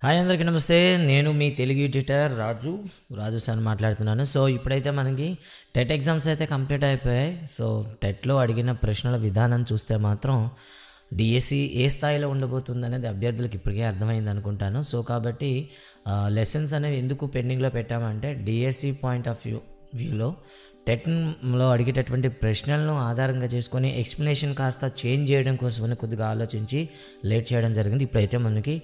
Hi అందరికీ నమస్తే. నేను మీ తెలుగు ఎడిటర్ రాజు సార్ మాట్లాడుతున్నాను. సో ఇప్పుడైతే మనకి టెట్ ఎగ్జామ్స్ అయితే కంప్లీట్ అయిపోయాయి. సో టెట్లో అడిగిన ప్రశ్నల విధానం చూస్తే మాత్రం డిఎస్సి ఏ స్థాయిలో ఉండబోతుంది అనేది అభ్యర్థులకు ఇప్పటికే అర్థమైంది అనుకుంటాను. సో కాబట్టి లెసన్స్ అనేవి ఎందుకు పెండింగ్లో పెట్టామంటే డిఎస్సి పాయింట్ ఆఫ్ వ్యూలో టెట్లో అడిగేటటువంటి ప్రశ్నలను ఆధారంగా చేసుకొని ఎక్స్ప్లెనేషన్ కాస్త చేంజ్ చేయడం కోసమని కొద్దిగా ఆలోచించి లేట్ చేయడం జరిగింది. ఇప్పుడైతే మనకి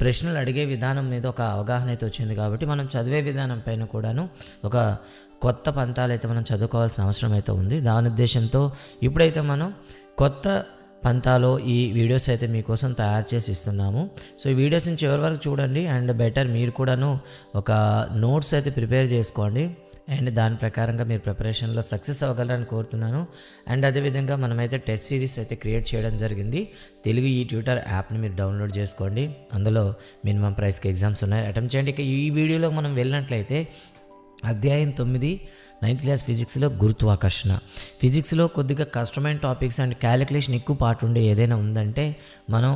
ప్రశ్నలు అడిగే విధానం మీద ఒక అవగాహన అయితే వచ్చింది కాబట్టి మనం చదివే విధానం పైన కూడాను ఒక కొత్త పంతాలు అయితే మనం చదువుకోవాల్సిన అవసరం అయితే ఉంది. దాని ఉద్దేశంతో ఇప్పుడైతే మనం కొత్త పంతాలో ఈ వీడియోస్ అయితే మీకోసం తయారు చేసి ఇస్తున్నాము. సో ఈ వీడియోస్ని చివరి వరకు చూడండి అండ్ బెటర్ మీరు కూడాను ఒక నోట్స్ అయితే ప్రిపేర్ చేసుకోండి అండ్ దాని ప్రకారంగా మీరు ప్రిపరేషన్లో సక్సెస్ అవ్వగలరని కోరుతున్నాను. అండ్ అదేవిధంగా మనమైతే టెస్ట్ సిరీస్ అయితే క్రియేట్ చేయడం జరిగింది. తెలుగు ఈ ట్యూటర్ యాప్ని మీరు డౌన్లోడ్ చేసుకోండి. అందులో మినిమం ప్రైస్కి ఎగ్జామ్స్ ఉన్నాయి, అటెంప్ట్ చేయండి. ఇక ఈ వీడియోలో మనం వెళ్ళినట్లయితే అధ్యాయం 9 9th క్లాస్ ఫిజిక్స్లో గురుత్వాకర్షణ. ఫిజిక్స్లో కొద్దిగా కష్టమైన టాపిక్స్ అండ్ క్యాలిక్యులేషన్ ఎక్కువ పార్ట్ ఉండే ఏదైనా ఉందంటే మనం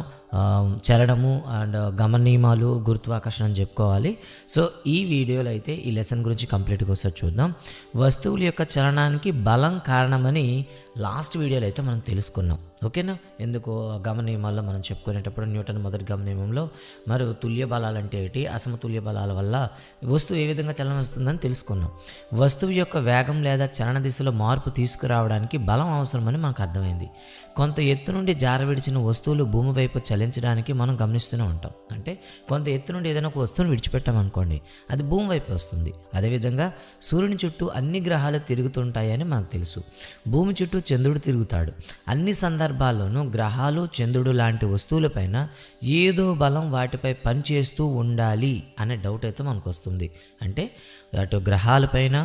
చలనము అండ్ గమన నియమాలు, గురుత్వాకర్షణ అని చెప్పుకోవాలి. సో ఈ వీడియోలో అయితే ఈ లెసన్ గురించి కంప్లీట్గా ఒకసారి చూద్దాం. వస్తువుల యొక్క చలనానికి బలం కారణమని లాస్ట్ వీడియోలో అయితే మనం తెలుసుకున్నాం. ఓకేనా? ఎందుకు గమన నియమాల్లో మనం చెప్పుకునేటప్పుడు న్యూటన్ మొదటి గమన నియమంలో మరి తుల్య బలాలు అంటే ఏంటి, అసమతుల్య బలాల వల్ల వస్తువు ఏ విధంగా చలనం వస్తుందని తెలుసుకున్నాం. వస్తువు యొక్క వేగం లేదా చలన దిశలో మార్పు తీసుకురావడానికి బలం అవసరమని మనకు అర్థమైంది. కొంత ఎత్తు నుండి జారవిడిచిన వస్తువులు భూమి వైపు చలించడానికి మనం గమనిస్తూనే ఉంటాం. అంటే కొంత ఎత్తు నుండి ఏదైనా ఒక వస్తువును విడిచిపెట్టామనుకోండి, అది భూమి వైపు వస్తుంది. అదేవిధంగా సూర్యుని చుట్టూ అన్ని గ్రహాలు తిరుగుతుంటాయని మనకు తెలుసు. భూమి చుట్టూ చంద్రుడు తిరుగుతాడు. అన్ని సందర్భాల్లోనూ గ్రహాలు, చంద్రుడు లాంటి వస్తువులపైన ఏదో బలం వాటిపై పనిచేస్తూ ఉండాలి అనే డౌట్ అయితే మనకు వస్తుంది. అంటే అటు గ్రహాలపైన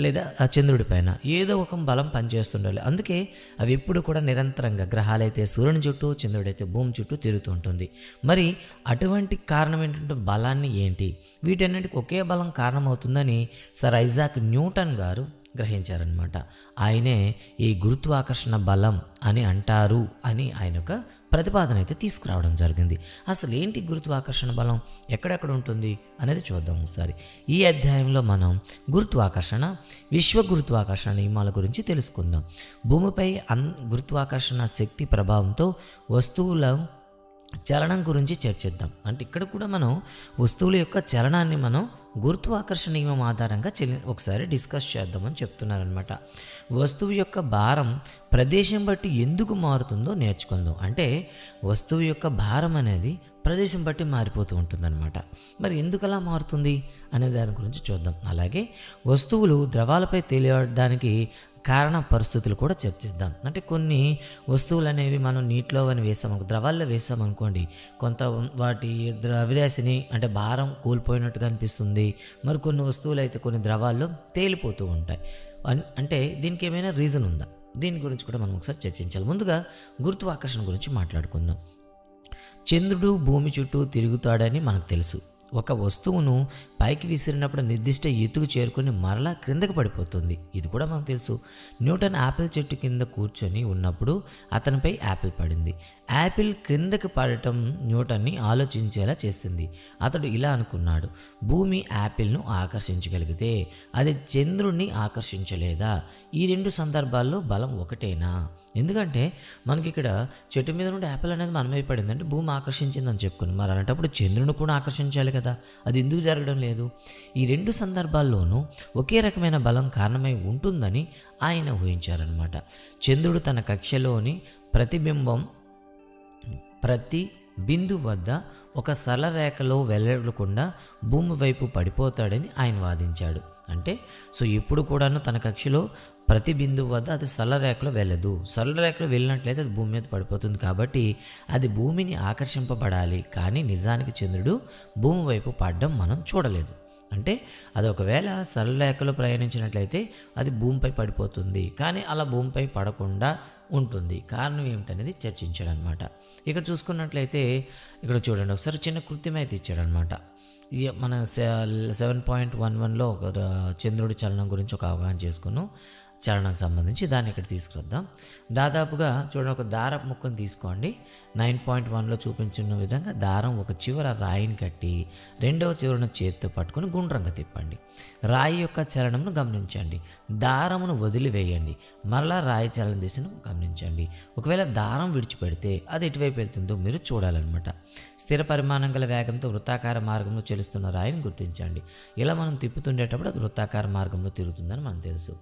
లేదా ఆ చంద్రుడి పైన ఏదో ఒక బలం పనిచేస్తుండాలి. అందుకే అవి ఎప్పుడు కూడా నిరంతరంగా గ్రహాలైతే సూర్యుని చుట్టూ, చంద్రుడైతే భూమి చుట్టూ తిరుగుతూ ఉంటుంది. మరి అటువంటి కారణం ఏంటంటే బలాన్ని ఏంటి, వీటన్నిటికి ఒకే బలం కారణమవుతుందని సర్ ఐజాక్ న్యూటన్ గారు గ్రహించారనమాట. ఆయనే ఈ గురుత్వాకర్షణ బలం అని అంటారు అని ఆయన ఒక ప్రతిపాదన అయితే తీసుకురావడం జరిగింది. అసలు ఏంటి గురుత్వాకర్షణ బలం, ఎక్కడెక్కడ ఉంటుంది అనేది చూద్దాం ఒకసారి. ఈ అధ్యాయంలో మనం గురుత్వాకర్షణ, విశ్వ గురుత్వాకర్షణ నియమాల గురించి తెలుసుకుందాం. భూమిపై గురుత్వాకర్షణ శక్తి ప్రభావంతో వస్తువుల చలనం గురించి చర్చిద్దాం. అంటే ఇక్కడ కూడా మనం వస్తువుల యొక్క చలనాన్ని మనం గురుత్వాకర్షణ నియమం ఆధారంగా ఒకసారి డిస్కస్ చేద్దామని చెప్తున్నారనమాట. వస్తువు యొక్క భారం ప్రదేశం బట్టి ఎందుకు మారుతుందో నేర్చుకుందాం. అంటే వస్తువు యొక్క భారం అనేది ప్రదేశం బట్టి మారిపోతూ ఉంటుందన్నమాట. మరి ఎందుకు అలా మారుతుంది అనే దాని గురించి చూద్దాం. అలాగే వస్తువులు ద్రవాలపై తేలియడానికి కారణ పరిస్థితులు కూడా చర్చిద్దాం. అంటే కొన్ని వస్తువులు అనేవి మనం నీటిలో అని ద్రవాల్లో వేసామనుకోండి, కొంత వాటి ద్రవ్యరాశిని అంటే భారం కోల్పోయినట్టుగా అనిపిస్తుంది. మరి కొన్ని వస్తువులు అయితే కొన్ని ద్రవాల్లో తేలిపోతూ ఉంటాయి. అంటే దీనికి ఏమైనా రీజన్ ఉందా, దీని గురించి కూడా మనం ఒకసారి చర్చించాలి. ముందుగా గురుత్వాకర్షణ గురించి మాట్లాడుకుందాం. చంద్రుడు భూమి చుట్టూ తిరుగుతాడని మనకు తెలుసు. ఒక వస్తువును పైకి విసిరినప్పుడు నిర్దిష్ట ఎత్తుకు చేరుకొని మరలా క్రిందకు పడిపోతుంది. ఇది కూడా మనకు తెలుసు. న్యూటన్ యాపిల్ చెట్టు కింద కూర్చొని ఉన్నప్పుడు అతనిపై యాపిల్ పడింది. యాపిల్ క్రిందకు పడటం న్యూటన్ని ఆలోచించేలా చేసింది. అతడు ఇలా అనుకున్నాడు, భూమి యాపిల్ను ఆకర్షించగలిగితే అది చంద్రుడిని ఆకర్షించలేదా? ఈ రెండు సందర్భాల్లో బలం ఒకటేనా? ఎందుకంటే మనకి ఇక్కడ చెట్టు మీద నుండి యాపిల్ అనేది మనమై పడింది అంటే భూమి ఆకర్షించిందని చెప్పుకుని, మరి అలాంటప్పుడు చంద్రుని కూడా ఆకర్షించాలి కదా, అది ఎందుకు జరగడం లేదు? ఈ రెండు సందర్భాల్లోనూ ఒకే రకమైన బలం కారణమై ఉంటుందని ఆయన ఊహించారనమాట. చంద్రుడు తన కక్షలోని ప్రతి బిందువు వద్ద ఒక సరళ రేఖలో వెళ్ళకుండా భూమి వైపు పడిపోతాడని ఆయన వాదించాడు. అంటే సో ఎప్పుడు కూడాను తన కక్షలో ప్రతి బిందువు వద్ద అది సరళ రేఖలో వెళ్ళదు. సరళ రేఖలో వెళ్ళినట్లయితే అది భూమి మీద పడిపోతుంది. కాబట్టి అది భూమిని ఆకర్షింపబడాలి. కానీ నిజానికి చంద్రుడు భూమి వైపు పడడం మనం చూడలేదు. అంటే అది ఒకవేళ సరళ రేఖలో ప్రయాణించినట్లయితే అది భూమిపై పడిపోతుంది, కానీ అలా భూమిపై పడకుండా ఉంటుంది. కారణం ఏమిటనేది చర్చించాడనమాట. ఇక చూసుకున్నట్లయితే ఇక్కడ చూడండి, ఒకసారి చిన్న కృత్యం అయితే ఇచ్చాడనమాట. మన 7.11లో ఒక చంద్రుడి చలనం గురించి ఒక అవగాహన చేసుకున్నాం. చలనానికి సంబంధించి దాన్ని ఇక్కడ తీసుకొద్దాం. దాదాపుగా చూడండి, ఒక దారపు ముక్కను తీసుకోండి. 9.1లో చూపించిన విధంగా దారం ఒక చివర రాయిని కట్టి రెండవ చివరను చేతితో పట్టుకొని గుండ్రంగా తిప్పండి. రాయి యొక్క చలనంను గమనించండి. దారమును వదిలివేయండి. మరలా రాయి చలన దిశను గమనించండి. ఒకవేళ దారం విడిచిపెడితే అది ఎటువైపు వెళ్తుందో మీరు చూడాలన్నమాట. స్థిర పరిమాణం గల వేగంతో వృత్తాకార మార్గంలో చెలుస్తున్న రాయిని గుర్తించండి. ఇలా మనం తిప్పుతుండేటప్పుడు అది వృత్తాకార మార్గంలో తిరుగుతుందని మనకు తెలుసు.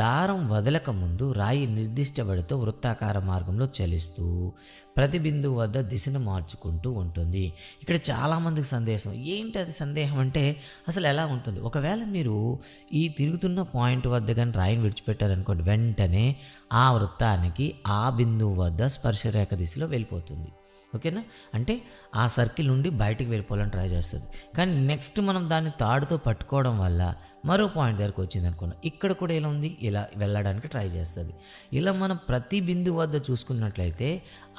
దారం వదలక ముందు రాయి నిర్దిష్ట వడితో వృత్తాకార మార్గంలో చలిస్తూ ప్రతి బిందువు వద్ద దిశను మార్చుకుంటూ ఉంటుంది. ఇక్కడ చాలామందికి సందేహం, ఏంటి అది సందేహం అంటే అసలు ఎలా ఉంటుంది? ఒకవేళ మీరు ఈ తిరుగుతున్న పాయింట్ వద్ద కానీ రాయిని విడిచిపెట్టారనుకోండి, వెంటనే ఆ వృత్తానికి ఆ బిందువు వద్ద స్పర్శరేఖ దిశలో వెళ్ళిపోతుంది. ఓకేనా? అంటే ఆ సర్కిల్ నుండి బయటికి వెళ్ళిపోవాలని ట్రై చేస్తుంది. కానీ నెక్స్ట్ మనం దాన్ని తాడుతో పట్టుకోవడం వల్ల మరో పాయింట్ దగ్గరకు వచ్చింది అనుకున్నాం, ఇక్కడ కూడా ఎలా ఉంది, ఇలా వెళ్ళడానికి ట్రై చేస్తుంది. ఇలా మనం ప్రతి బిందువు వద్ద చూసుకున్నట్లయితే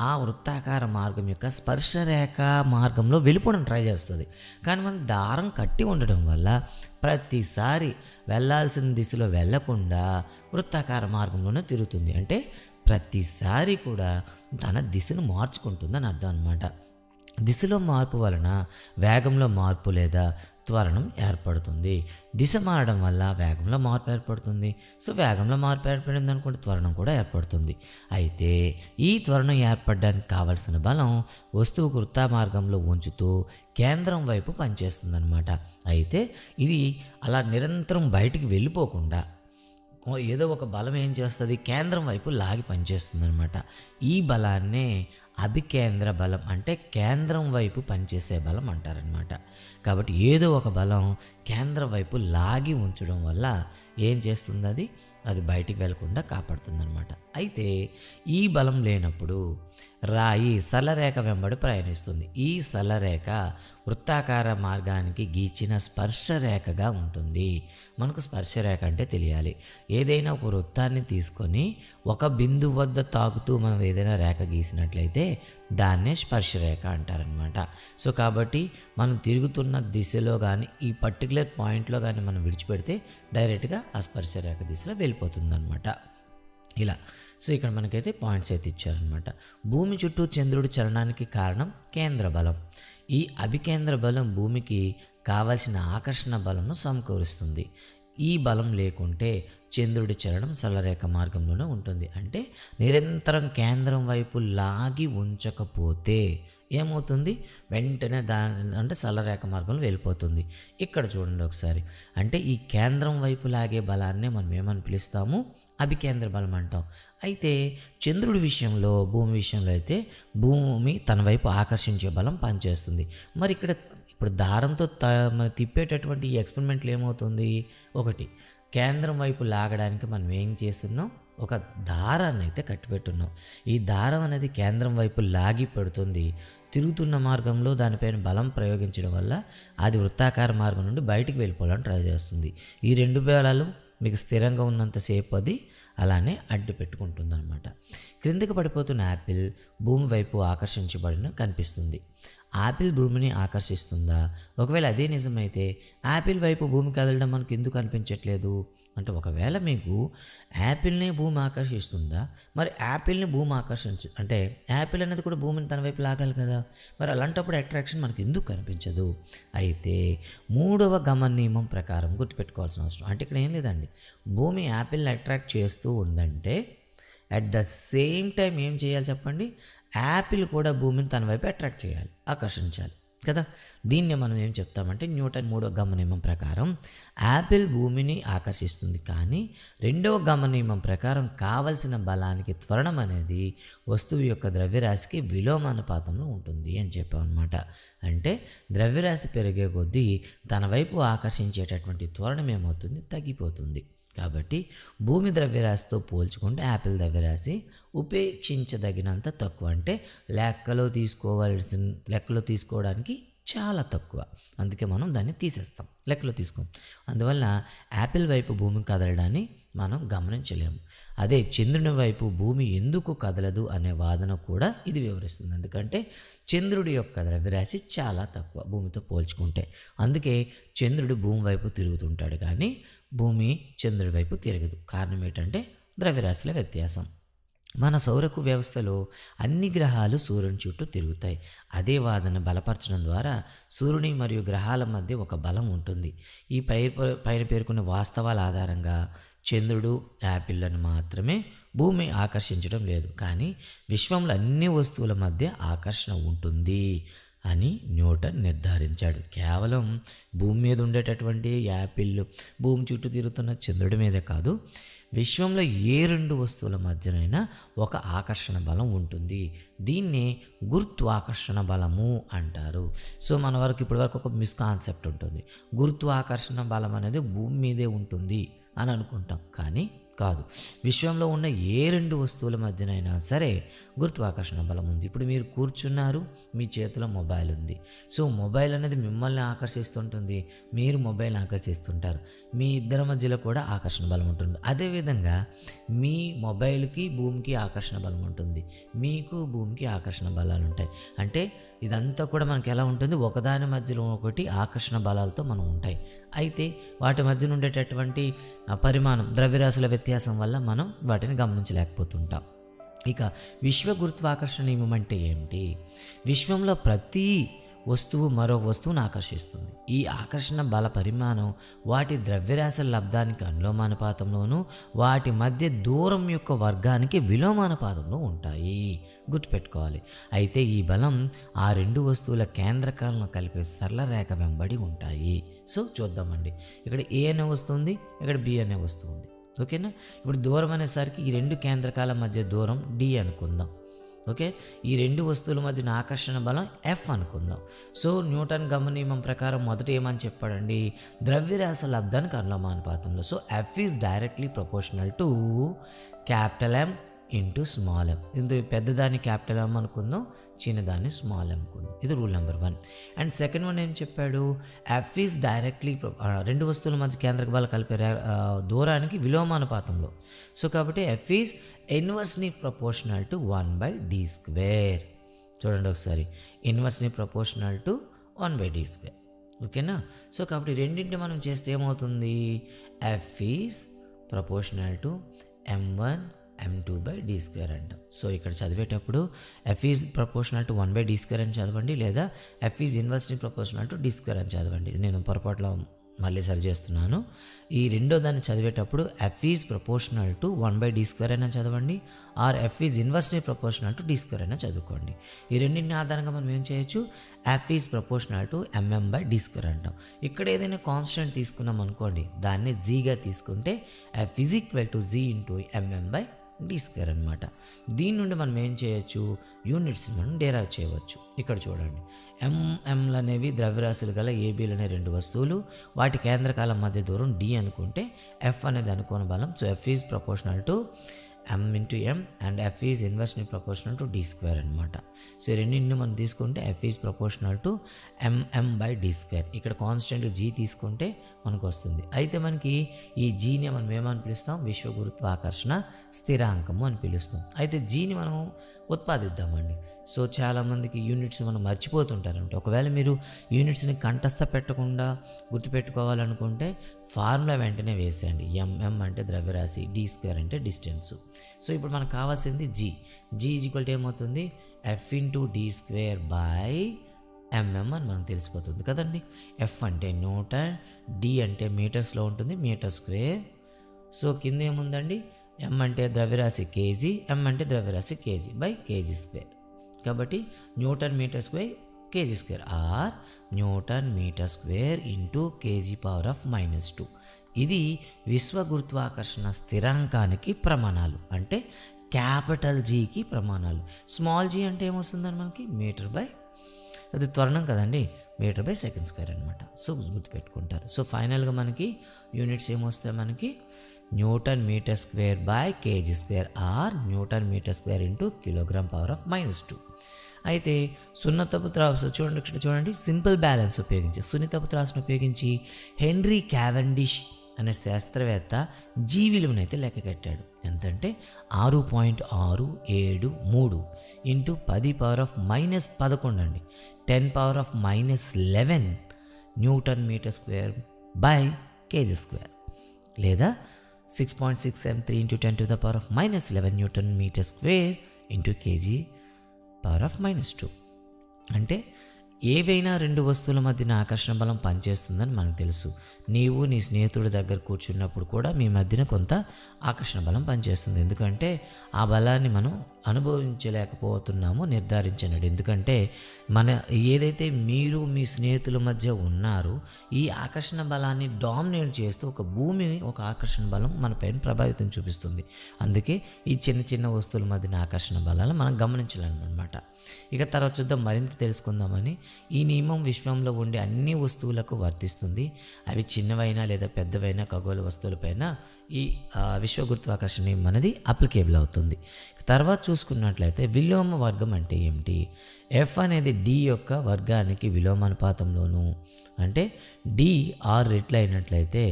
ఆ వృత్తాకార మార్గం యొక్క స్పర్శరేఖ మార్గంలో వెళ్ళిపోవడం ట్రై చేస్తుంది. కానీ మనం దారం కట్టి ఉండడం వల్ల ప్రతిసారి వెళ్ళాల్సిన దిశలో వెళ్ళకుండా వృత్తాకార మార్గంలోనే తిరుగుతుంది. అంటే ప్రతిసారి కూడా తన దిశను మార్చుకుంటుందని అర్థం అన్నమాట. దిశలో మార్పు వలన వేగంలో మార్పు లేదా త్వరణం ఏర్పడుతుంది. దిశ మారడం వల్ల వేగంలో మార్పు ఏర్పడుతుంది. సో వేగంలో మార్పు ఏర్పడింది అనుకుంటే త్వరణం కూడా ఏర్పడుతుంది. అయితే ఈ త్వరణం ఏర్పడడానికి కావలసిన బలం వస్తువుకు వృత్త మార్గంలో ఉంచుతూ కేంద్రం వైపు పనిచేస్తుందన్నమాట. అయితే ఇది అలా నిరంతరం బయటికి వెళ్ళిపోకుండా ఏదో ఒక బలం ఏం చేస్తుంది, కేంద్రం వైపు లాగి పనిచేస్తుంది అనమాట. ఈ బలాన్నే అభికేంద్ర బలం, అంటే కేంద్రం వైపు పనిచేసే బలం అంటారనమాట. కాబట్టి ఏదో ఒక బలం కేంద్రం వైపు లాగి ఉంచడం వల్ల ఏం చేస్తుంది, అది బయటికి వెళ్లకుండా కాపాడుతుందన్నమాట. అయితే ఈ బలం లేనప్పుడు రాయి సరళరేఖ వెంబడి ప్రయాణిస్తుంది. ఈ సరళరేఖ వృత్తాకార మార్గానికి గీచిన స్పర్శరేఖగా ఉంటుంది. మనకు స్పర్శరేఖ అంటే తెలియాలి. ఏదైనా ఒక వృత్తాన్ని తీసుకొని ఒక బిందువు వద్ద తాకుతూ మనం ఏదైనా రేఖ గీసినట్లయితే దాన్నే స్పర్శరేఖ అంటారనమాట. సో కాబట్టి మనం తిరుగుతున్న దిశలో కానీ ఈ పర్టికులర్ పాయింట్లో కానీ మనం విడిచిపెడితే డైరెక్ట్గా ఆ స్పర్శరేఖ దిశలో వెళ్ళిపోతుందన్నమాట. ఇలా సో ఇక్కడ మనకైతే పాయింట్స్ అయితే ఇచ్చారనమాట. భూమి చుట్టూ చంద్రుడి చలనానికి కారణం కేంద్ర బలం. ఈ అభికేంద్ర బలం భూమికి కావలసిన ఆకర్షణ బలంను సమకూరుస్తుంది. ఈ బలం లేకుంటే చంద్రుడి చలనం సరళరేఖ మార్గంలోనే ఉంటుంది. అంటే నిరంతరం కేంద్రం వైపు లాగి ఉంచకపోతే ఏమవుతుంది, వెంటనే అంటే సరళరేఖ మార్గంలో వెళ్ళిపోతుంది. ఇక్కడ చూడండి ఒకసారి, అంటే ఈ కేంద్రం వైపు లాగే బలాన్నే మనం ఏమని పిలుస్తాము, అభికేంద్ర బలం అంటాం. అయితే చంద్రుడి విషయంలో, భూమి విషయంలో అయితే భూమి తన వైపు ఆకర్షించే బలం పనిచేస్తుంది. మరి ఇక్కడ ఇప్పుడు దారంతో మనం తిప్పేటటువంటి ఈ ఎక్స్పెరిమెంట్లు ఏమవుతుంది, ఒకటి కేంద్రం వైపు లాగడానికి మనం ఏం చేస్తున్నాం, ఒక దారాన్ని అయితే కట్టిపెట్టున్నాం. ఈ దారం అనేది కేంద్రం వైపు లాగి పెడుతుంది. తిరుగుతున్న మార్గంలో దానిపైన బలం ప్రయోగించడం వల్ల అది వృత్తాకార మార్గం నుండి బయటికి వెళ్ళిపోవాలని ట్రై చేస్తుంది. ఈ రెండు బలాలు మీకు స్థిరంగా ఉన్నంతసేపు అది అలానే అడ్డు పెట్టుకుంటుందన్నమాట. క్రిందికి పడిపోతున్న యాపిల్ భూమి వైపు ఆకర్షించబడిన కనిపిస్తుంది. యాపిల్ భూమిని ఆకర్షిస్తుందా? ఒకవేళ అదే నిజమైతే యాపిల్ వైపు భూమి కదలడం మనకు ఎందుకు అనిపించట్లేదు అంటే, ఒకవేళ మీకు యాపిల్ని భూమి ఆకర్షిస్తుందా, మరి యాపిల్ని భూమి అంటే యాపిల్ అనేది కూడా భూమిని తన వైపు లాగాలి కదా, మరి అలాంటప్పుడు అట్రాక్షన్ మనకు ఎందుకు కనిపించదు? అయితే మూడవ గమన నియమం ప్రకారం గుర్తుపెట్టుకోవాల్సిన అవసరం, అంటే ఇక్కడ ఏం లేదండి, భూమి యాపిల్ని అట్రాక్ట్ చేస్తూ ఉందంటే అట్ ద సేమ్ టైం ఏం చేయాలి చెప్పండి, యాపిల్ కూడా భూమిని తన వైపు అట్రాక్ట్ చేయాలి, ఆకర్షించాలి కదా. దీన్నే మనం ఏం చెప్తామంటే న్యూటన్ మూడవ గమన నియమం ప్రకారం యాపిల్ భూమిని ఆకర్షిస్తుంది, కానీ రెండవ గమన నియమం ప్రకారం కావలసిన బలానికి త్వరణం అనేది వస్తువు యొక్క ద్రవ్యరాశికి విలోమానుపాతంలో ఉంటుంది అని చెప్పామన్నమాట. అంటే ద్రవ్యరాశి పెరిగే కొద్దీ తన వైపు ఆకర్షించేటటువంటి త్వరణం ఏమవుతుంది, తగ్గిపోతుంది. కాబట్టి భూమి ద్రవ్యరాశితో పోల్చుకుంటే యాపిల్ ద్రవ్యరాశి ఉపేక్షించదగినంత తక్కువ, అంటే లెక్కలో తీసుకోవడానికి చాలా తక్కువ. అందుకే మనం దాన్ని తీసేస్తాం, లెక్కలో తీసుకోం. అందువల్ల యాపిల్ వైపు భూమి కదలడాన్ని మనం గమనించలేము. అదే చంద్రుని వైపు భూమి ఎందుకు కదలదు అనే వాదన కూడా ఇది వివరిస్తుంది. ఎందుకంటే చంద్రుడి యొక్క ద్రవ్యరాశి చాలా తక్కువ భూమితో పోల్చుకుంటే. అందుకే చంద్రుడు భూమి వైపు తిరుగుతుంటాడు కానీ భూమి చంద్రుడి వైపు తిరగదు. కారణం ఏంటంటే ద్రవ్యరాశుల వ్యత్యాసం. మన సౌరకు వ్యవస్థలో అన్ని గ్రహాలు సూర్యుని చుట్టూ తిరుగుతాయి. అదే వాదన బలపరచడం ద్వారా సూర్యుని మరియు గ్రహాల మధ్య ఒక బలం ఉంటుంది. ఈ పైన పేర్కొన్న వాస్తవాల ఆధారంగా చంద్రుడు, యాపిల్లను మాత్రమే భూమి ఆకర్షించడం లేదు, కానీ విశ్వంలో అన్ని వస్తువుల మధ్య ఆకర్షణ ఉంటుంది అని న్యూటన్ నిర్ధారించాడు. కేవలం భూమి మీద ఉండేటటువంటి యాపిల్ భూమి చుట్టూ తిరుగుతున్న చంద్రుడి మీదే కాదు, విశ్వంలో ఏ రెండు వస్తువుల మధ్యనైనా ఒక ఆకర్షణ బలం ఉంటుంది. దీన్నే గురుత్వాకర్షణ బలము అంటారు. సో మన వరకు ఇప్పటివరకు ఒక మిస్కాన్సెప్ట్ ఉంటుంది, గురుత్వాకర్షణ బలం అనేది భూమి మీదే ఉంటుంది అని అనుకుంటాం, కానీ కాదు. విశ్వంలో ఉన్న ఏ రెండు వస్తువుల మధ్యనైనా సరే గురుత్వాకర్షణ బలం ఉంది. ఇప్పుడు మీరు కూర్చున్నారు, మీ చేతిలో మొబైల్ ఉంది. సో మొబైల్ అనేది మిమ్మల్ని ఆకర్షిస్తుంటుంది, మీరు మొబైల్ని ఆకర్షిస్తుంటారు. మీ ఇద్దరి మధ్యలో కూడా ఆకర్షణ బలం ఉంటుంది. అదేవిధంగా మీ మొబైల్కి భూమికి ఆకర్షణ బలం ఉంటుంది, మీకు భూమికి ఆకర్షణ బలాలు ఉంటాయి. అంటే ఇదంతా కూడా మనకి ఎలా ఉంటుంది, ఒకదాని మధ్యలో ఒకటి ఆకర్షణ బలాలతో మనం ఉంటాయి. అయితే వాటి మధ్యన ఉండేటటువంటి పరిమాణం, ద్రవ్యరాశుల వ్యత్యాసం వల్ల మనం వాటిని గమనించలేకపోతుంటాం. ఇక విశ్వ గురుత్వాకర్షణ నియమం అంటే ఏమిటి? విశ్వంలో ప్రతి వస్తువు మరొక వస్తువును ఆకర్షిస్తుంది. ఈ ఆకర్షణ బల పరిమాణం వాటి ద్రవ్యరాశుల లబ్ధానికి అనులోమానుపాతంలోనూ వాటి మధ్య దూరం యొక్క వర్గానికి విలోమానుపాతంలో ఉంటాయి. గుర్తుపెట్టుకోవాలి. అయితే ఈ బలం ఆ రెండు వస్తువుల కేంద్రకాలను కలిపే సరళ రేఖ వెంబడి ఉంటాయి. సో చూద్దామండి, ఇక్కడ ఏ అనే వస్తుంది, ఇక్కడ బి అనే వస్తుంది. ఓకేనా? ఇప్పుడు దూరం అనేసరికి ఈ రెండు కేంద్రకాల మధ్య దూరం డి అనుకుందాం. ఓకే, ఈ రెండు వస్తువుల మధ్యన ఆకర్షణ బలం ఎఫ్ అనుకుందాం. సో న్యూటన్ గమన నియమం ప్రకారం మొదట ఏమని చెప్పాడండి, ద్రవ్యరాశి లబ్ధానికి అనులోమానుపాతంలో. So F is directly proportional to capital M into small M. ఇది పెద్దదాన్ని క్యాపిటల్ ఎం అనుకుందాం, చిన్నదాన్ని స్మాల్ ఎం అనుకుందాం. ఇది rule number 1. And second one ఏం చెప్పాడు, ఎఫ్ ఈజ్ డైరెక్ట్లీ రెండు వస్తువుల మధ్య కేంద్రక బలం కలిపే దూరానికి విలోమానుపాతంలో. సో కాబట్టి F is inversely proportional to 1/d². చూడండి ఒకసారి, ఇన్వర్స్లీ ప్రపోర్షనల్ టు 1/d². ఓకేనా? సో కాబట్టి రెండింటిని మనం చేస్తే ఏమవుతుంది, F is proportional to m1 m2/d² అంటాం. సో ఇక్కడ చదివేటప్పుడు F is proportional to 1/d² అని చదవండి, లేదా F is inversely proportional to d² అని చదవండి. నేను పొరపాటులో మళ్ళీ సరి చేస్తున్నాను. ఈ రెండో దాన్ని చదివేటప్పుడు F is proportional to 1/d² అయినా చదవండి, or F is inversely proportional to d² అయినా చదువుకోండి. ఈ రెండింటిని ఆధారంగా మనం ఏం చేయొచ్చు, F is proportional to mm/d² అంటాం. ఇక్కడ ఏదైనా కాన్స్టెంట్ తీసుకున్నాం అనుకోండి, దాన్ని జీగా తీసుకుంటే F is equal to G into mm/d² అనమాట. దీని నుండి మనం ఏం చేయొచ్చు, యూనిట్స్ మనం డెరైవ్ చేయవచ్చు. ఇక్కడ చూడండి, ఎంలు అనేవి ద్రవ్యరాశులు గల ఏబీలు అనే రెండు వస్తువులు, వాటి కేంద్రకాల మధ్య దూరం డి అనుకుంటే ఎఫ్ అనేది అనుకోన బలం. So F is proportional to m into m and F is inversely proportional to d² అనమాట. సో రెండింటిని మనం తీసుకుంటే F is proportional to mm/d². ఇక్కడ కాన్స్టెంట్ జీ తీసుకుంటే మనకు వస్తుంది. అయితే మనకి ఈ జీని మనం ఏమని పిలుస్తాం, విశ్వ గురుత్వాకర్షణ స్థిరాంకము అని పిలుస్తాం. అయితే జీని మనం ఉత్పాదిద్దామండి. సో చాలామందికి యూనిట్స్ మనం మర్చిపోతుంటారంట. ఒకవేళ మీరు యూనిట్స్ని కంఠస్థ పెట్టకుండా గుర్తుపెట్టుకోవాలనుకుంటే ఫార్ములా వెంటనే వేసేయండి. mm అంటే ద్రవ్యరాశి, d² అంటే డిస్టెన్సు. సో ఇప్పుడు మనకు కావాల్సింది జీ. జీ ఈక్వల్ టు ఏమవుతుంది, ఎఫ్ ఇంటూ d²/mm అని మనకు తెలిసిపోతుంది కదండి. ఎఫ్ అంటే న్యూటన్, డి అంటే మీటర్స్లో ఉంటుంది, మీటర్². సో కింద ఏముందండి, ఎం అంటే ద్రవ్యరాశి కేజీ, ఎం అంటే ద్రవ్యరాశి కేజీ/kg². కాబట్టి newton metre kg² or newton metre into kg⁻⁻². ఇది విశ్వ గురుత్వాకర్షణ స్థిరాంకానికి ప్రమాణాలు, అంటే క్యాపిటల్ జీకి ప్రమాణాలు. స్మాల్ జీ అంటే ఏమొస్తుందని మనకి మీటర్/, అది త్వరణం కదండి, మీటర్/s² అనమాట. సో గుర్తుపెట్టుకుంటారు. సో ఫైనల్గా మనకి యూనిట్స్ ఏమొస్తాయి, మనకి newton metre /kg² or newton metre into kg⁻⁻². అయితే సున్నతపు త్రాసు చూడండి, ఇక్కడ చూడండి, సింపుల్ బ్యాలెన్స్ ఉపయోగించి సున్నితపు త్రాసును ఉపయోగించి హెన్రీ క్యావెండిష్ అనే శాస్త్రవేత్త జీ విలువనైతే లెక్క కట్టాడు. ఎంతంటే 6.673 ఇంటూ 10⁻⁻11 అండి, 10⁻⁻11 newton metre square by kg square, లేదా 6.673 into 10⁻⁻11 newton metre square into kg (-2). అంటే ఏవైనా రెండు వస్తువుల మధ్యన ఆకర్షణ బలం పనిచేస్తుందని మనకు తెలుసు. నీవు నీ స్నేహితుడి దగ్గర కూర్చున్నప్పుడు కూడా మీ మధ్యన కొంత ఆకర్షణ బలం పనిచేస్తుంది. ఎందుకంటే ఆ బలాన్ని మనం అనుభవించలేకపోతున్నాము నిర్ధారించండి. ఎందుకంటే ఏదైతే మీరు మీ స్నేహితుల మధ్య ఉన్నారో ఈ ఆకర్షణ బలాన్ని డామినేట్ చేస్తూ ఒక భూమి ఒక ఆకర్షణ బలం మన పైన ప్రభావితం చూపిస్తుంది. అందుకే ఈ చిన్న చిన్న వస్తువుల మధ్యన ఆకర్షణ బలాలను మనం గమనించలేమన్నమాట. ఇక తర్వాత చూద్దాం, మరింత తెలుసుకుందామని. ఈ నియమం విశ్వంలో ఉండే అన్ని వస్తువులకు వర్తిస్తుంది. అవి చిన్నవైనా లేదా పెద్దవైనా ఖగోళ వస్తువులపైన ఈ విశ్వ గురుత్వాకర్షణ నియమం అనేది అప్లికేబుల్ అవుతుంది. తర్వాత చూసుకున్నట్లయితే విలోమ వర్గం అంటే ఏమిటి? ఎఫ్ అనేది డి యొక్క వర్గానికి విలోమానుపాతంలోను, అంటే డి 6 రెట్లు అయినట్లయితే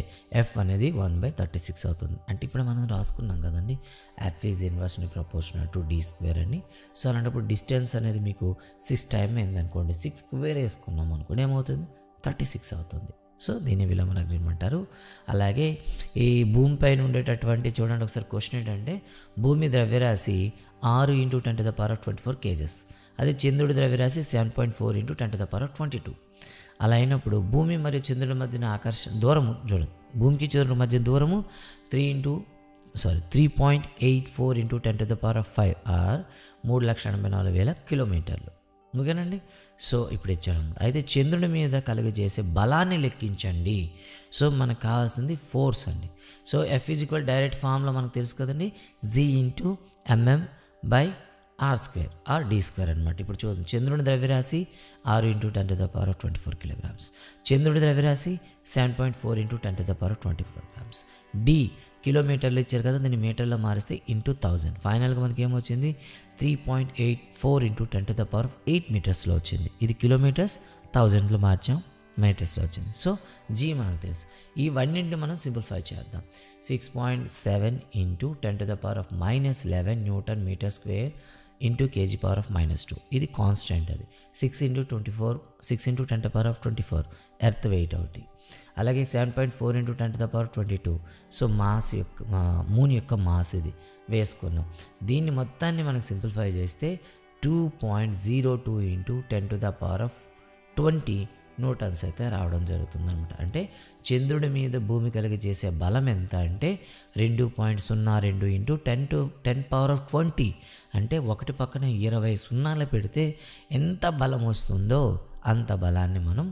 ఎఫ్ అనేది 1/36 అవుతుంది. అంటే ఇప్పుడు మనం రాసుకున్నాం కదండి, F is inversely proportional to D square అని. సో అలాంటప్పుడు డిస్టెన్స్ అనేది మీకు 6 టైమ్ అయిందనుకోండి, 6 స్క్వేర్ వేసుకున్నాం అనుకోండి, ఏమవుతుంది? 36 అవుతుంది. సో దీన్ని విలోమ వర్గం అంటారు. అలాగే ఈ భూమి పైన ఉండేటటువంటి చూడండి ఒకసారి క్వశ్చన్ ఏంటంటే, భూమి ద్రవ్యరాశి 6 × 10⁻24 కేజెస్, అది చంద్రుడి ద్రవ్యరాశి 7.4 × 10⁻22. అలా అయినప్పుడు భూమి మరియు చంద్రుడి మధ్యన దూరము చూడండి, భూమికి చంద్రుడి మధ్య దూరము 3.84 × 10⁵ ఆర్ 3,84,000 కిలోమీటర్లు. ఓకేనండి. సో ఇప్పుడు ఇచ్చాను. అయితే చంద్రుడి మీద కలుగజేసే బలాన్ని లెక్కించండి. సో మనకు కావాల్సింది ఫోర్స్ అండి. So F is equal direct ఫామ్లో మనకు తెలుసు కదండి, G into mm/r² or D square అనమాట. ఇప్పుడు చూద్దాం, చంద్రుడి ద్రవ్యరాశి 6 × 10⁻24 కిలోగ్రామ్స్, చంద్రుడి ద్రవ్యరాశి 7.4 × 10⁻24 గ్రామ్స్. డి కిలోమీటర్లు ఇచ్చారు కదా, దీన్ని మీటర్లో మారిస్తే ఇంటూ 1000. ఫైనల్గా మనకి ఏమొచ్చింది? 3.84 × 10⁸ మీటర్స్లో వచ్చింది. ఇది కిలోమీటర్స్, 1000లో మార్చాం, మీటర్స్లో వచ్చింది. సో జీ మనకు తెలుసు. ఇవన్నింటిని మనం సింప్లిఫై చేద్దాం. 6.7 × 10⁻11 newton metre square into kg (-2). ఇది కాన్స్టెంట్, అది 6 × 10⁻24 ఎర్త్ వెయిట్ ఒకటి. అలాగే 7.4 × 10⁻22. సో మాస్ యొక్క మూన్ యొక్క మాస్ ఇది వేసుకున్నాం. దీన్ని మొత్తాన్ని మనకు సింప్లిఫై చేస్తే 2.02 × 10⁻20 న్యూటన్స్ అయితే రావడం జరుగుతుంది అనమాట. అంటే చంద్రుడి మీద భూమి కలిగి చేసే బలం ఎంత అంటే 2.02 × 10⁻20. అంటే ఒకటి పక్కన 20 సున్నాలు పెడితే ఎంత బలం వస్తుందో అంత బలాన్ని మనం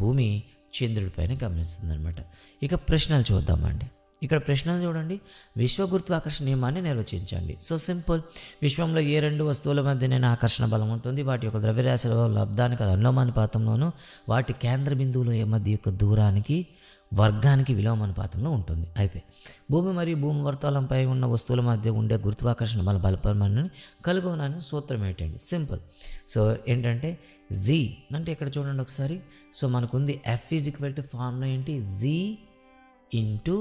భూమి చంద్రుడి పైన గమనిస్తుంది అనమాట. ఇక ప్రశ్నలు చూద్దామండి. ఇక్కడ ప్రశ్నలు చూడండి, విశ్వ గురుత్వాకర్షణ నియమాన్ని నిర్వచించండి. సో సింపుల్, విశ్వంలో ఏ రెండు వస్తువుల మధ్యనైనా ఆకర్షణ బలం ఉంటుంది, వాటి యొక్క ద్రవ్యరాశిలో లబ్ధానికి అనులోమానుపాతంలోను, వాటి కేంద్ర బిందువుల మధ్య యొక్క దూరానికి వర్గానికి విలోమానుపాతంలో ఉంటుంది. అయిపోయి భూమి మరియు భూమి వర్తాలంపై ఉన్న వస్తువుల మధ్య ఉండే గురుత్వాకర్షణ బలపరిమాణాన్ని కనుగొనని సూత్రం ఏంటండి? సింపుల్. సో ఏంటంటే జీ అంటే ఇక్కడ చూడండి ఒకసారి. సో మనకుంది F is equal to formula ఏంటి? G into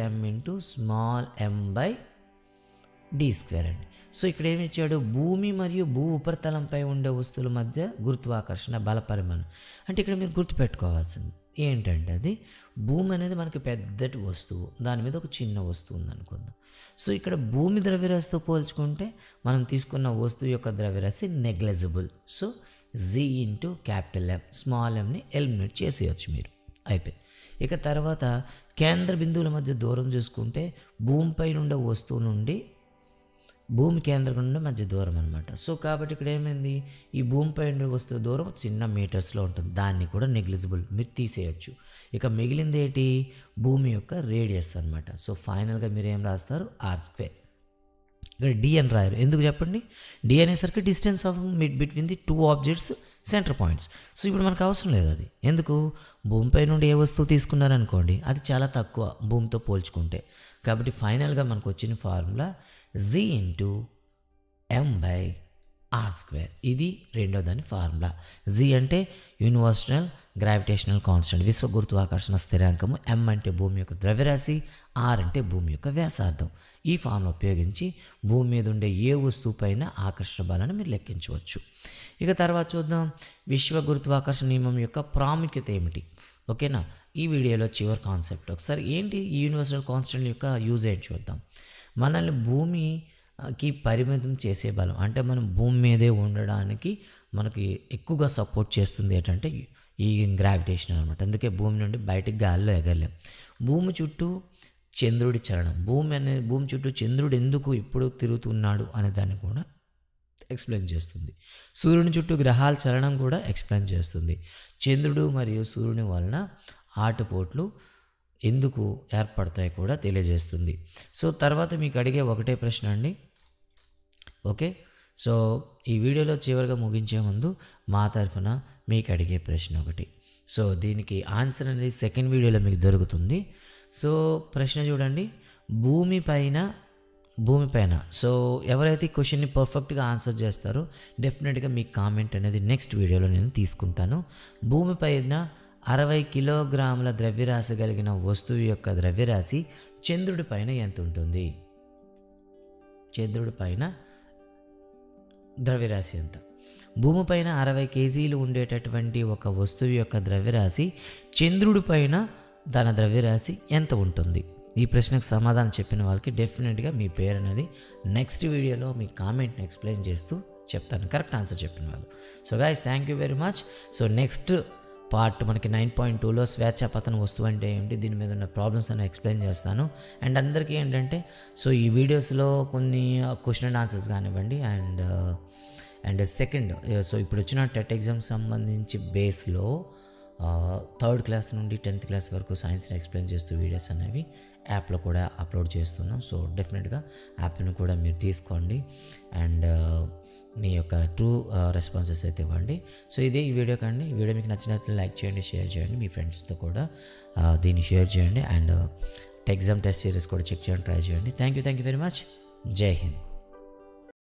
M into m/d² అండి. సో ఇక్కడ ఏమి ఇచ్చాడు? భూమి మరియు భూ ఉపరితలంపై ఉండే వస్తువుల మధ్య గురుత్వాకర్షణ బలపరిమాణం. అంటే ఇక్కడ మీరు గుర్తుపెట్టుకోవాల్సింది ఏంటంటే, అది భూమి అనేది మనకి పెద్దటి వస్తువు, దాని మీద ఒక చిన్న వస్తువు ఉందనుకుందాం. సో ఇక్కడ భూమి ద్రవ్యరాశితో పోల్చుకుంటే మనం తీసుకున్న వస్తువు యొక్క ద్రవ్యరాశి negligible. So G into M, mని ఎలిమినేట్ చేసేయచ్చు మీరు. అయిపోయి ఇక తర్వాత కేంద్ర బిందువుల మధ్య దూరం చూసుకుంటే భూమిపై ఉండే వస్తువు నుండి భూమి కేంద్రం నుండి మధ్య దూరం అనమాట. సో కాబట్టి ఇక్కడ ఏమైంది? ఈ భూమిపై ఉండే వస్తువు దూరం చిన్న మీటర్స్లో ఉంటుంది, దాన్ని కూడా నెగ్లిజిబుల్ మీరు తీసేయచ్చు. ఇక మిగిలింది ఏంటి? భూమి యొక్క రేడియస్ అనమాట. సో ఫైనల్గా మీరు ఏం రాస్తారు? r². ఇక్కడ డి అని రాయరు, ఎందుకు చెప్పండి? డి అనేసరికి distance of between the two objects centre points. So ఇప్పుడు మనకు అవసరం లేదు అది. ఎందుకు? భూమిపై నుండి ఏ వస్తువు తీసుకున్నారనుకోండి, అది చాలా తక్కువ భూమితో పోల్చుకుంటే. కాబట్టి ఫైనల్గా మనకు వచ్చిన formula G into m/d². R square. ఇది రెండో దాని ఫార్ములా. జీ అంటే యూనివర్సల్ గ్రావిటేషనల్ కాన్స్టెంట్, విశ్వ గురుత్వాకర్షణ స్థిరాంకము. ఎం అంటే భూమి యొక్క ద్రవ్యరాశి, ఆర్ అంటే భూమి యొక్క వ్యాసార్థం. ఈ ఫార్ములా ఉపయోగించి భూమి మీద ఉండే ఏ వస్తువు పైన ఆకర్షణ బలాన్ని మీరు లెక్కించవచ్చు. ఇక తర్వాత చూద్దాం విశ్వ గురుత్వాకర్షణ నియమం యొక్క ప్రాముఖ్యత ఏమిటి. ఓకేనా, ఈ వీడియోలో చివరి కాన్సెప్ట్ ఒకసారి ఏంటి ఈ యూనివర్సల్ కాన్స్టెంట్ యొక్క యూజ్ ఏంటి చూద్దాం. మనల్ని భూమికి పరిమితం చేసే బలం అంటే మనం భూమి మీదే ఉండడానికి మనకి ఎక్కువగా సపోర్ట్ చేస్తుంది ఏంటంటే ఈ గ్రావిటేషన్ అనమాట. అందుకే భూమి నుండి బయటికి గాల్లో ఎగరలేం. భూమి చుట్టూ చంద్రుడి చలనం, భూమి చుట్టూ చంద్రుడు ఎందుకు ఇప్పుడు తిరుగుతున్నాడు అనే దాన్ని కూడా ఎక్స్ప్లెయిన్ చేస్తుంది. సూర్యుని చుట్టూ గ్రహాల చలనం కూడా ఎక్స్ప్లెయిన్ చేస్తుంది. చంద్రుడు మరియు సూర్యుని వలన ఆటుపోట్లు ఎందుకు ఏర్పడతాయి కూడా తెలియజేస్తుంది. సో తర్వాత మీకు అడిగే ఒకటే ప్రశ్న అండి. ఓకే, సో ఈ వీడియోలో చివరిగా ముగించే ముందు మా తరఫున మీకు అడిగే ప్రశ్న ఒకటి. సో దీనికి ఆన్సర్ అనేది సెకండ్ వీడియోలో మీకు దొరుకుతుంది. సో ప్రశ్న చూడండి, భూమిపైన సో ఎవరైతే ఈ క్వశ్చన్ని పర్ఫెక్ట్గా ఆన్సర్ చేస్తారో డెఫినెట్గా మీ కామెంట్ అనేది నెక్స్ట్ వీడియోలో నేను తీసుకుంటాను. భూమిపైన 60 కిలోగ్రాముల ద్రవ్యరాశి కలిగిన వస్తువు యొక్క ద్రవ్యరాశి చంద్రుడి పైన ఎంత ఉంటుంది? చంద్రుడి పైన ద్రవ్యరాశి ఎంత? భూమిపైన 60 కేజీలు ఉండేటటువంటి ఒక వస్తువు యొక్క ద్రవ్యరాశి చంద్రుడి పైన దాని ద్రవ్యరాశి ఎంత ఉంటుంది? ఈ ప్రశ్నకు సమాధానం చెప్పిన వాళ్ళకి డెఫినెట్గా మీ పేరు అనేది నెక్స్ట్ వీడియోలో మీ కామెంట్ని ఎక్స్ప్లెయిన్ చేస్తూ చెప్తాను, కరెక్ట్ ఆన్సర్ చెప్పిన వాళ్ళు. So guys, thank you very much. So next part మనకి 9.2లో స్వేచ్ఛ పతన వస్తువు అంటే ఏమిటి, దీని మీద ఉన్న ప్రాబ్లమ్స్ అని ఎక్స్ప్లెయిన్ చేస్తాను. అండ్ అందరికీ ఏంటంటే సో ఈ వీడియోస్లో కొన్ని క్వశ్చన్ అండ్ ఆన్సర్స్ కానివ్వండి అండ్ సెకండ్ సో ఇప్పుడు వచ్చిన టెట్ ఎగ్జామ్ సంబంధించి బేస్లో 3rd క్లాస్ నుండి 10th క్లాస్ వరకు సైన్స్ని ఎక్స్ప్లెయిన్ చేస్తూ వీడియోస్ అనేవి యాప్లో కూడా అప్లోడ్ చేస్తున్నాం. సో డెఫినెట్గా యాప్ను కూడా మీరు తీసుకోండి అండ్ మీ యొక్క ట్రూ రెస్పాన్సెస్ అయితే ఇవ్వండి. సో ఇదే ఈ వీడియో కండి. ఈ వీడియో మీకు నచ్చినట్లు లైక్ చేయండి, షేర్ చేయండి, మీ ఫ్రెండ్స్తో కూడా దీన్ని షేర్ చేయండి అండ్ ఎగ్జామ్ టెస్ట్ సిరీస్ కూడా చెక్ చేయండి, ట్రై చేయండి. Thank you very much. జై హింద్.